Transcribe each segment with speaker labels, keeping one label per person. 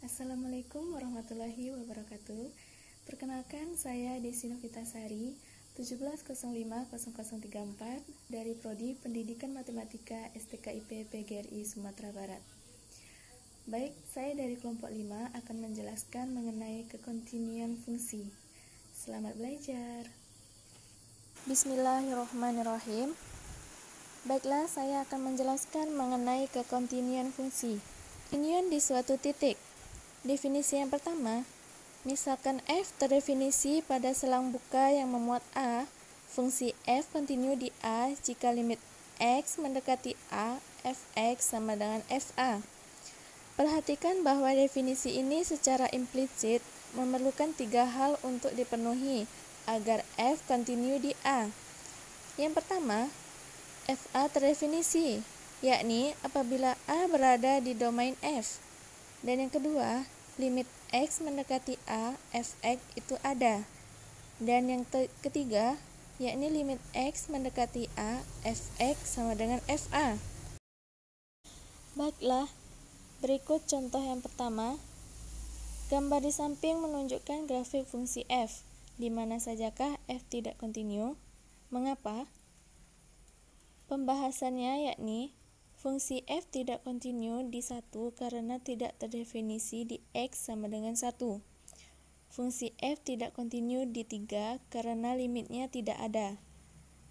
Speaker 1: Assalamualaikum warahmatullahi wabarakatuh. Perkenalkan, saya Desi Novitasari, 17050034 dari Prodi Pendidikan Matematika STKIP PGRI Sumatera Barat. Baik, saya dari kelompok 5 akan menjelaskan mengenai kekontinuan fungsi. Selamat belajar. Bismillahirrahmanirrahim. Baiklah, saya akan menjelaskan mengenai kekontinuan fungsi. Kontinu di suatu titik. Definisi yang pertama, misalkan f terdefinisi pada selang buka yang memuat a, fungsi f kontinu di a jika limit x mendekati a, fx sama dengan fa. Perhatikan bahwa definisi ini secara implisit memerlukan 3 hal untuk dipenuhi agar f kontinu di a. Yang pertama, fa terdefinisi, yakni apabila a berada di domain f. Dan yang kedua, limit x mendekati a, fx itu ada. Dan yang ketiga, yakni limit x mendekati a, fx sama dengan fa. Baiklah, berikut contoh yang pertama. Gambar di samping menunjukkan grafik fungsi f. Di mana sajakah f tidak kontinu? Mengapa? Pembahasannya yakni fungsi f tidak kontinu di 1 karena tidak terdefinisi di x sama dengan 1. Fungsi f tidak kontinu di 3 karena limitnya tidak ada.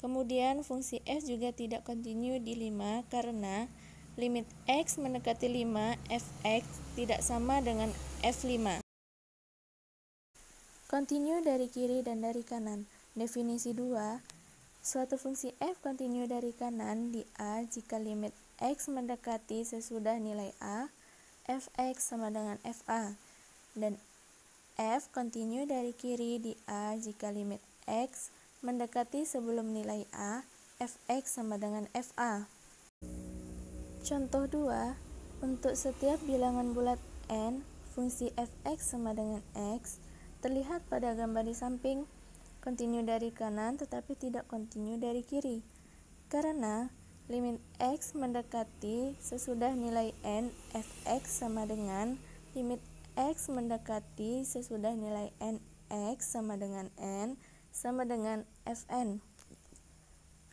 Speaker 1: Kemudian fungsi f juga tidak kontinu di 5 karena limit x mendekati 5, fx tidak sama dengan f5. Kontinu dari kiri dan dari kanan. Definisi 2. Suatu fungsi f kontinu dari kanan di a jika limit x mendekati sesudah nilai a, fx sama dengan fa. Dan f kontinu dari kiri di a jika limit x mendekati sebelum nilai a, fx sama dengan fa. Contoh 2. Untuk setiap bilangan bulat n, fungsi fx sama dengan x terlihat pada gambar di samping, kontinu dari kanan tetapi tidak kontinu dari kiri. Karena limit x mendekati sesudah nilai n, fx sama dengan limit x mendekati sesudah nilai n, x sama dengan n sama dengan fn.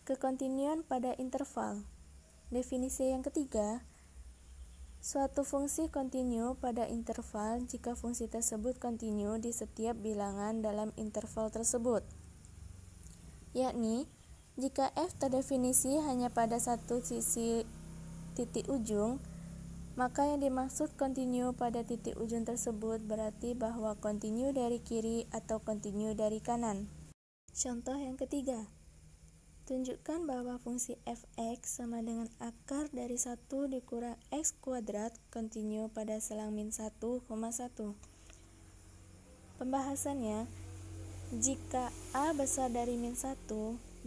Speaker 1: Kekontinuan pada interval. Definisi yang ketiga, suatu fungsi kontinu pada interval jika fungsi tersebut kontinu di setiap bilangan dalam interval tersebut. Yakni, jika f terdefinisi hanya pada satu sisi titik ujung, maka yang dimaksud kontinu pada titik ujung tersebut berarti bahwa kontinu dari kiri atau kontinu dari kanan. Contoh yang ketiga, tunjukkan bahwa fungsi fx sama dengan akar dari 1 dikurang x kuadrat kontinu pada selang min 1, 1. Pembahasannya, jika a besar dari min 1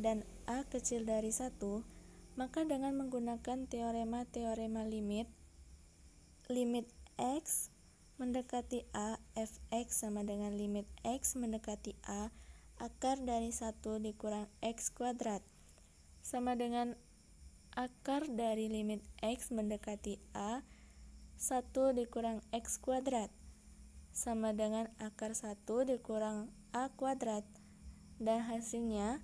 Speaker 1: dan a kecil dari 1, maka dengan menggunakan teorema limit x mendekati a, fx sama dengan limit x mendekati a, akar dari 1 dikurang x kuadrat, sama dengan akar dari limit x mendekati a, 1 dikurang x kuadrat, sama dengan akar 1 dikurang a kuadrat, dan hasilnya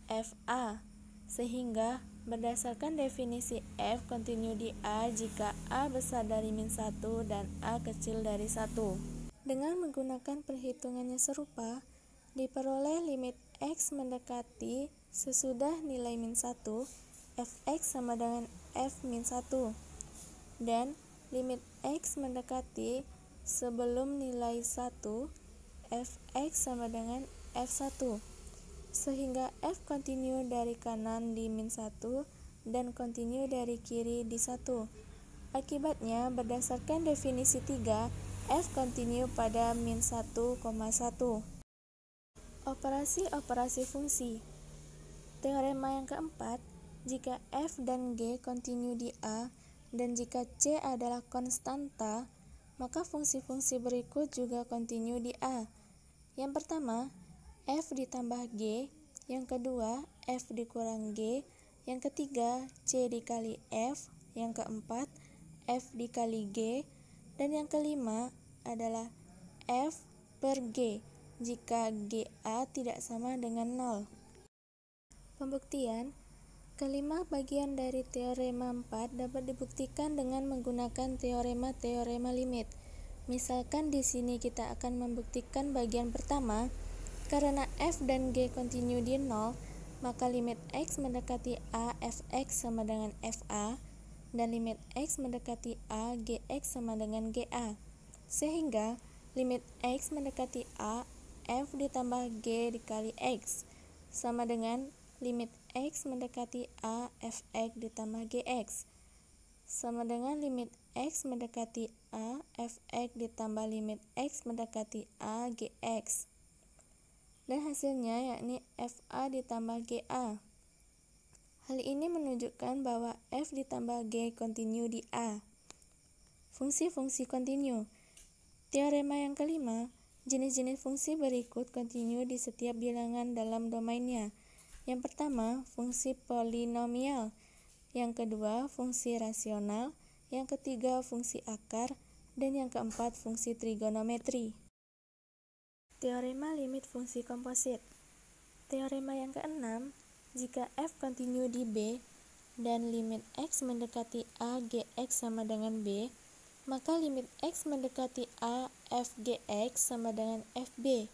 Speaker 1: fa. Sehingga berdasarkan definisi f kontinu di a jika a besar dari min 1 dan a kecil dari 1. Dengan menggunakan perhitungannya serupa, diperoleh limit x mendekati sesudah nilai min 1, fx sama dengan f min 1, dan limit x mendekati sebelum nilai 1, fx sama dengan f1. Sehingga f kontinu dari kanan di min 1 dan kontinu dari kiri di 1. Akibatnya, berdasarkan definisi 3, f kontinu pada min 1, 1. Operasi-operasi fungsi. Teorema yang keempat, jika f dan g kontinu di a dan jika c adalah konstanta, maka fungsi-fungsi berikut juga kontinu di a. Yang pertama, f ditambah g, yang kedua f dikurang g, yang ketiga c dikali f, yang keempat f dikali g, dan yang kelima adalah F per G jika GA tidak sama dengan 0. Pembuktian. Kelima bagian dari teorema 4 dapat dibuktikan dengan menggunakan teorema-teorema limit. Misalkan di sini kita akan membuktikan bagian pertama, karena f dan g kontinu di 0, maka limit x mendekati a fx sama dengan fa, dan limit x mendekati a gx sama dengan ga. Sehingga limit x mendekati a f ditambah g dikali x sama dengan limit x mendekati a fx ditambah gx sama dengan limit x mendekati a fx ditambah limit x mendekati a gx, dan hasilnya yakni fa ditambah ga. Hal ini menunjukkan bahwa f ditambah g kontinu di a. Fungsi-fungsi kontinu. Teorema yang kelima, jenis-jenis fungsi berikut kontinu di setiap bilangan dalam domainnya. Yang pertama, fungsi polinomial. Yang kedua, fungsi rasional. Yang ketiga, fungsi akar. Dan yang keempat, fungsi trigonometri. Teorema limit fungsi komposit. Teorema yang keenam, jika f kontinu di B dan limit x mendekati a gx sama dengan B, maka limit x mendekati a f gx sama dengan fb.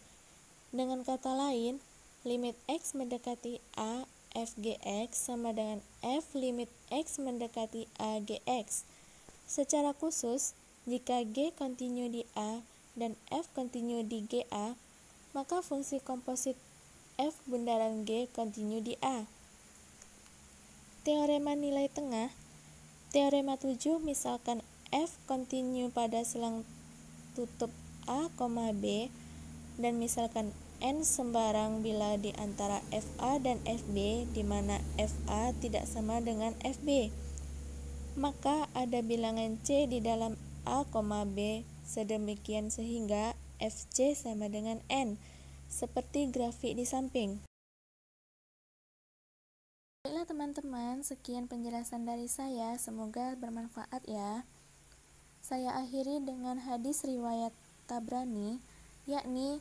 Speaker 1: Dengan kata lain, limit x mendekati a f gx sama dengan f limit x mendekati a gx. Secara khusus, jika g kontinu di a dan f kontinu di ga, maka fungsi komposit f bundaran g kontinu di a. Teorema nilai tengah. Teorema 7, misalkan f kontinu pada selang tutup a, b, dan misalkan n sembarang bila di antara fa dan fb, di mana fa tidak sama dengan fb. Maka ada bilangan c di dalam a, b sedemikian sehingga fc sama dengan n, seperti grafik di samping. Baiklah teman-teman, sekian penjelasan dari saya, semoga bermanfaat ya. Saya akhiri dengan hadis riwayat Tabrani, yakni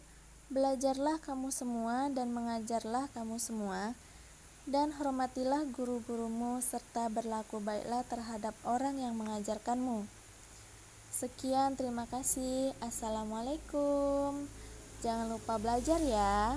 Speaker 1: belajarlah kamu semua dan mengajarlah kamu semua, dan hormatilah guru-gurumu serta berlaku baiklah terhadap orang yang mengajarkanmu. Sekian, terima kasih. Assalamualaikum. Jangan lupa belajar ya.